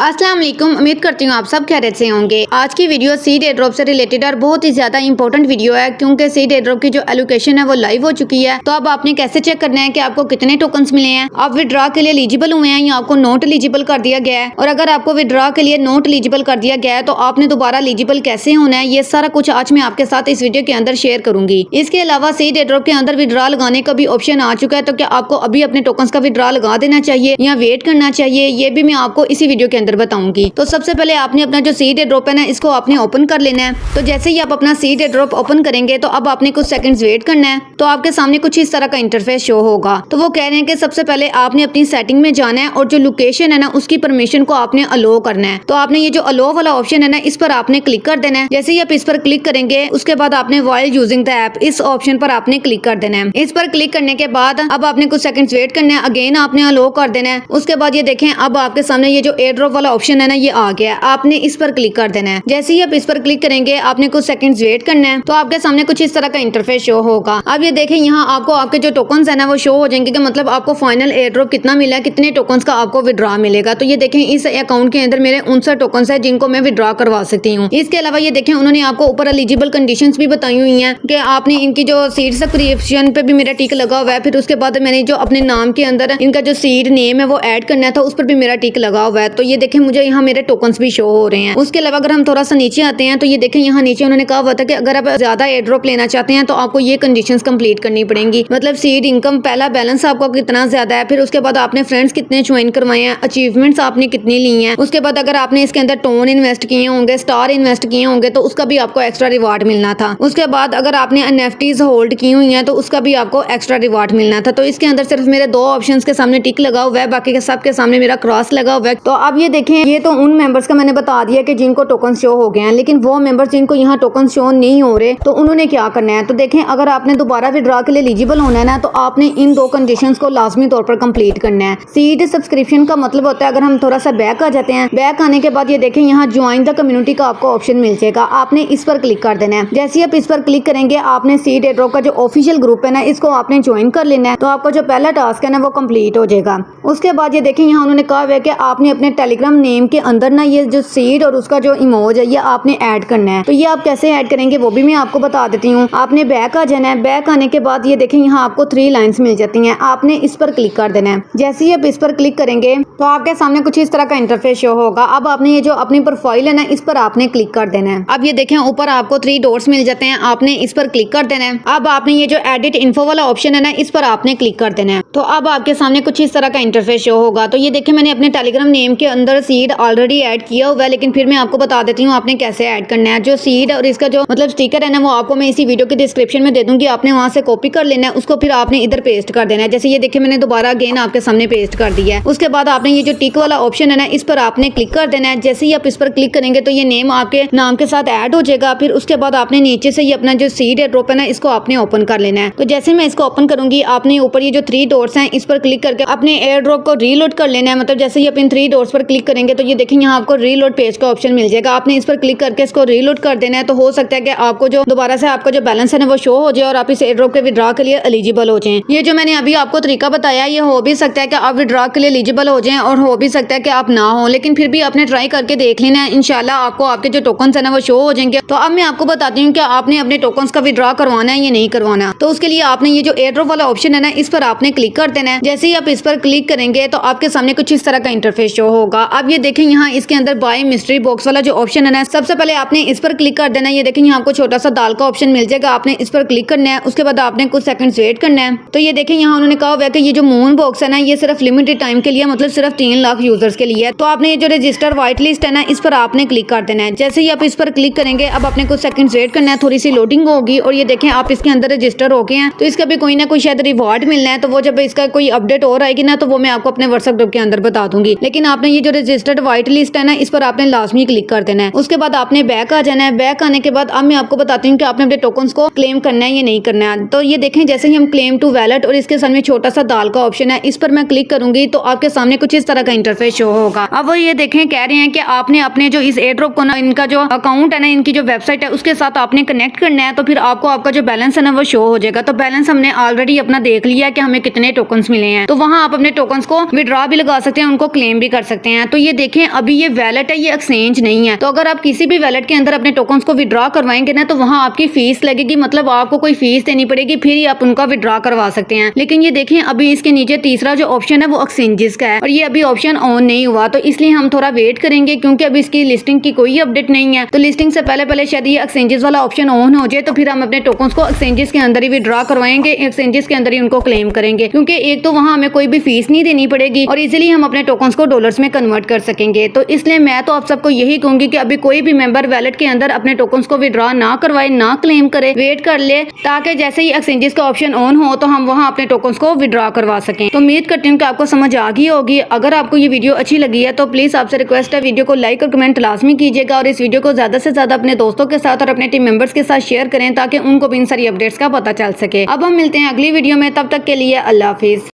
अस्सलाम वालेकुम। उम्मीद करती हूँ आप सब खैरियत से होंगे। आज की वीडियो सीड एयर ड्रॉप से रिलेटेड और बहुत ही ज्यादा इंपॉर्टेंट वीडियो है, क्योंकि सीड एयर ड्रॉप की जो एलोकेशन है वो लाइव हो चुकी है। तो अब आपने कैसे चेक करना है कि आपको कितने टोकन्स मिले हैं, आप विड्रॉ के लिए एलिजिबल हुए हैं या आपको नॉट एलिजिबल कर दिया गया है, और अगर आपको विड्रॉ के लिए नॉट एलिजिबल कर दिया गया है तो आपने दोबारा एलिजिबल कैसे होना है, ये सारा कुछ आज मैं आपके साथ इस वीडियो के अंदर शेयर करूंगी। इसके अलावा सीड एयर ड्रॉप के अंदर विड्रॉ लगाने का भी ऑप्शन आ चुका है, तो क्या आपको अभी अपने टोकन्स का विड्रॉ लगा देना चाहिए या वेट करना चाहिए, ये भी मैं आपको इसी वीडियो के अंदर बताऊंगी। तो सबसे पहले आपने अपना जो सीड एयर ड्रॉप है ना, इसको आपने ओपन कर लेना है। तो जैसे ही आप अपना सीड एयर ड्रॉप ओपन करेंगे तो अब आपने कुछ सेकंड्स वेट करना है। तो आपके सामने कुछ इस तरह का इंटरफेस शो होगा। तो वो कह रहे हैं कि सबसे पहले आपने अपनी सेटिंग में जाना है और जो लोकेशन है ना उसकी परमिशन को आपने अलो करना है। तो आपने ये जो अलो वाला ऑप्शन है ना, इस पर आपने क्लिक कर देना है। जैसे ही आप इस पर क्लिक करेंगे उसके बाद आपने व्हाइल यूजिंग द ऐप, इस ऑप्शन पर आपने क्लिक कर देना है। इस पर क्लिक करने के बाद अब आपने कुछ सेकंड्स वेट करना है, अगेन आपने अलो कर देना है। उसके बाद ये देखें अब आपके सामने ये जो एयर ड्रॉप वाला ऑप्शन है ना ये आ गया, आपने इस पर क्लिक कर देना है। जैसे ही आप इस पर क्लिक करेंगे आपने कुछ सेकंड्स वेट करना है, तो आपके सामने कुछ इस तरह का इंटरफेस शो होगा। अब ये देखें यहाँ आपको आपके जो टोकन्स है ना वो शो हो जाएंगे कि मतलब आपको फाइनल एयर ड्रॉप कितना मिला है, कितने टोकन्स का आपको विड्रॉ मिलेगा। तो ये देखें इस अकाउंट के अंदर मेरे 59 टोकन्स है जिनको मैं विड्रॉ करवा सकती हूँ। इसके अलावा ये देखें उन्होंने आपको ऊपर एलिजिबल कंडीशंस भी बताई हुई हैं कि आपने इनकी जो सीड सब्सक्रिप्शन पे भी मेरा टिक लगा हुआ है, फिर उसके बाद मैंने जो अपने नाम के अंदर इनका जो सीड नेम है वो ऐड करना था उस पर भी मेरा टिक लगा हुआ है। तो ये देखें मुझे यहाँ मेरे टोकन्स भी शो हो रहे हैं। उसके अलावा अगर हम थोड़ा सा नीचे आते हैं तो ये देखें यहाँ नीचे उन्होंने कहा हुआ था कि अगर आप ज्यादा एयर ड्रॉप लेना चाहते हैं तो आपको ये कंडीशंस कंप्लीट करनी पड़ेंगी, मतलब सीड इनकम, पहला बैलेंस आपका कितना ज्यादा है, फिर उसके बाद आपने फ्रेंड्स कितने ज्वाइन करवाए हैं, अचीवमेंट्स आपने कितनी ली हैं, उसके बाद अगर आपने इसके अंदर टोन इन्वेस्ट किए होंगे, स्टार इन्वेस्ट किए होंगे तो उसका भी आपको एक्स्ट्रा रिवार्ड मिलना था। उसके बाद अगर आपने एनएफटीज होल्ड की हुई हैं तो उसका भी आपको एक्स्ट्रा रिवार्ड मिलना था। तो इसके अंदर सिर्फ मेरे दो ऑप्शन के सामने टिक लगा हुआ है, बाकी के सबके सामने मेरा क्रॉस लगा हुआ है। तो अब ये देखें ये तो उन मेंबर्स का मैंने बता दिया कि जिनको टोकन शो हो गए हैं, लेकिन वो मेंबर्स जिनको यहाँ टोकन शो नहीं हो रहे तो उन्होंने क्या करना है। तो देखें अगर आपने दोबारा विड्रॉ के लिए एलिजिबल होना है ना तो आपने इन दो कंडीशंस को लाजमी तौर पर कंप्लीट करना है। सीड सब्सक्रिप्शन का मतलब होता है, अगर हम थोड़ा सा बैक आ जाते हैं, बैक आने के बाद ये देखें यहाँ ज्वाइन द कम्युनिटी का आपको ऑप्शन मिल जाएगा, आपने इस पर क्लिक कर देना है। जैसे ही आप इस पर क्लिक करेंगे आपने सीड एयर ड्रॉप का जो ऑफिशियल ग्रुप है ना इसको आपने ज्वाइन कर लेना है। तो आपका जो पहला टास्क है ना वो कंप्लीट हो जाएगा। उसके बाद ये देखें यहाँ उन्होंने कहा है कि आपने अपने टेलीग्राम नेम के अंदर ना ये जो सीड और उसका जो इमोज है ये आपने ऐड करना है। तो ये आप कैसे ऐड करेंगे वो भी मैं आपको बता देती हूँ। आपने बैक आ जाना है, बैक आने के बाद ये देखें यहाँ आपको 3 लाइंस मिल जाती हैं, आपने इस पर क्लिक कर देना है। जैसे ही आप इस पर क्लिक करेंगे तो आपके सामने कुछ इस तरह का इंटरफेस शो होगा। अब आपने ये जो अपनी प्रोफाइल है ना इस पर आपने क्लिक कर देना है। अब ये देखें ऊपर आपको 3 डॉट्स मिल जाते हैं, आपने इस पर क्लिक कर देना है। अब आपने ये जो एडिट इन्फो वाला ऑप्शन है ना इस पर आपने क्लिक कर देना है। तो अब आपके सामने कुछ इस तरह का इंटरफेस शो होगा। तो ये देखें मैंने अपने टेलीग्राम नेम के अंदर सीड ऑलरेडी ऐड किया हुआ है, लेकिन फिर मैं आपको बता देती हूँ आपने कैसे ऐड करना है। जो सीड और इसका जो मतलब स्टिकर है ना वो आपको मैं इसी वीडियो के डिस्क्रिप्शन में दे दूंगी, आपने वहां से कॉपी कर लेना है, उसको फिर आपने इधर पेस्ट कर देना है। जैसे ये देखिए मैंने दोबारा अगेन आपके सामने पेस्ट कर दिया है। उसके बाद आपने ये जो टिक वाला ऑप्शन है ना इस पर आपने क्लिक कर देना है। जैसे ही आप इस पर क्लिक करेंगे तो ये नेम आपके नाम के साथ ऐड हो जाएगा। फिर उसके बाद आपने नीचे से ये अपना जो सीड एयर ड्रॉप है ना इसको आपने ओपन कर लेना है। तो जैसे मैं इसको ओपन करूंगी आपने ऊपर ये जो 3 डॉट्स हैं इस पर क्लिक करके अपने एयर ड्रॉप को रीलोड कर लेना है। मतलब जैसे ही आप इन 3 डॉट्स पर क्लिक करेंगे तो ये देखें यहाँ आपको रीलोड पेज का ऑप्शन मिल जाएगा, आपने इस पर क्लिक करके इसको रीलोड कर देना है। तो हो सकता है कि आपको जो दोबारा से आपका जो बैलेंस है ना वो शो हो जाए और आप इस एयर ड्रॉप के विड्रॉ के लिए एलिजिबल हो जाएं। ये जो मैंने अभी आपको तरीका बताया ये हो भी सकता है कि आप विड्रॉ के लिए एलिजिबल हो जाएं और हो भी सकता है कि आप ना हो, लेकिन फिर भी आपने ट्राई करके देख लेना है। इंशाल्लाह आपको आपके जो टोकन्स है ना वो शो हो जाएंगे। तो अब मैं आपको बताती हूँ कि आपने अपने टोकन्स का विड्रॉ करवाना है या नहीं करवाना। तो उसके लिए आपने ये जो एयर ड्रॉप वाला ऑप्शन है ना इस पर आपने क्लिक कर देना है। जैसे ही आप इस पर क्लिक करेंगे तो आपके सामने कुछ इस तरह का इंटरफेस शो होगा। अब ये देखें यहाँ इसके अंदर बाय मिस्ट्री बॉक्स वाला जो ऑप्शन है ना सबसे पहले आपने इस पर क्लिक कर देना है। ये देखें यहाँ आपको छोटा सा दाल का ऑप्शन मिल जाएगा, आपने इस पर क्लिक करना है। उसके बाद आपने कुछ सेकंड्स वेट करना है। तो ये देखें यहाँ उन्होंने कहा हुआ है कि ये जो मून बॉक्स है ना ये सिर्फ लिमिटेड टाइम के लिए, मतलब सिर्फ 3 लाख यूजर्स के लिए है। तो आपने ये जो रजिस्टर व्हाइट लिस्ट है ना इस पर आपने क्लिक कर देना है। जैसे ही आप इस पर क्लिक करेंगे अब आपने कुछ सेकंड्स वेट करना है, थोड़ी सी लोडिंग होगी और ये देखें आप इसके अंदर रजिस्टर हो गए हैं। तो इसका भी कोई ना कोई शायद रिवॉर्ड मिलना है, तो वो जब इसका कोई अपडेट और आएगी ना तो वो मैं आपको अपने व्हाट्सएप ग्रुप के अंदर बता दूंगी। लेकिन आपने ये जो रजिस्टर्ड व्हाइट लिस्ट है ना इस पर आपने लाजमी क्लिक कर देना है। उसके बाद आपने बैक आ जाना है। बैक आने के बाद अब मैं आपको बताती हूँ कि आपने अपने टोकन्स को क्लेम करना है या नहीं करना है। तो ये देखें जैसे ही हम क्लेम टू वैलेट और इसके सामने छोटा सा दाल का ऑप्शन है इस पर मैं क्लिक करूंगी तो आपके सामने कुछ इस तरह का इंटरफेस शो होगा। अब वो ये देखें कह रहे हैं कि आपने अपने जो इस एयर ड्रॉप को ना इनका जो अकाउंट है ना इनकी जो वेबसाइट है उसके साथ आपने कनेक्ट करना है, तो फिर आपको आपका जो बैलेंस है ना वो शो हो जाएगा। तो बैलेंस हमने ऑलरेडी अपना देख लिया कि हमें कितने टोकन्स मिले हैं, तो वहाँ आप अपने टोकन्स को विड्रॉ भी लगा सकते हैं, उनको क्लेम भी कर सकते हैं। तो ये देखें अभी ये वैलेट है, ये एक्सचेंज नहीं है। तो अगर आप किसी भी वैलेट के अंदर अपने टोकन्स को विड्रॉ करवाएंगे ना तो वहाँ आपकी फीस लगेगी, मतलब आपको कोई फीस देनी पड़ेगी, फिर ही आप उनका विड्रॉ करवा सकते हैं। लेकिन ये देखें अभी इसके नीचे तीसरा जो ऑप्शन है वो एक्सचेंजेस का है और ये अभी ऑप्शन ऑन नहीं हुआ, तो इसलिए हम थोड़ा वेट करेंगे क्योंकि अभी इसकी लिस्टिंग की कोई अपडेट नहीं है। तो लिस्टिंग से पहले शायद ये एक्सचेंजेस वाला ऑप्शन ऑन हो जाए तो फिर हम अपने टोकन्स को एक्सचेंजेस के अंदर ही विड्रॉ करवाएंगे, एक्सचेंजेस के अंदर ही उनको क्लेम करेंगे, क्योंकि एक तो वहाँ हमें कोई भी फीस नहीं देनी पड़ेगी और इजीली हम अपने टोकन्स को डॉलर्स में कन्वर्ट कर सकेंगे। तो इसलिए मैं तो आप सबको यही कहूंगी कि अभी कोई भी मेंबर वैलेट के अंदर अपने टोकन्स को विड्रॉ ना करवाए, ना क्लेम करे, वेट कर ले ताकि जैसे ही एक्सचेंजेस का ऑप्शन ऑन हो तो हम वहाँ अपने टोकन्स को विड्रॉ करवा सकें। तो उम्मीद करती हूँ कि आपको समझ आ गई होगी। अगर आपको ये वीडियो अच्छी लगी है तो प्लीज आपसे रिक्वेस्ट है वीडियो को लाइक और कमेंट लाजमी कीजिएगा और इस वीडियो को ज्यादा से ज्यादा अपने दोस्तों के साथ और अपने टीम मेंबर्स के साथ शेयर करें ताकि उनको भी इन सारी अपडेट्स का पता चल सके। अब हम मिलते हैं अगली वीडियो में, तब तक के लिए अल्लाह हाफिज।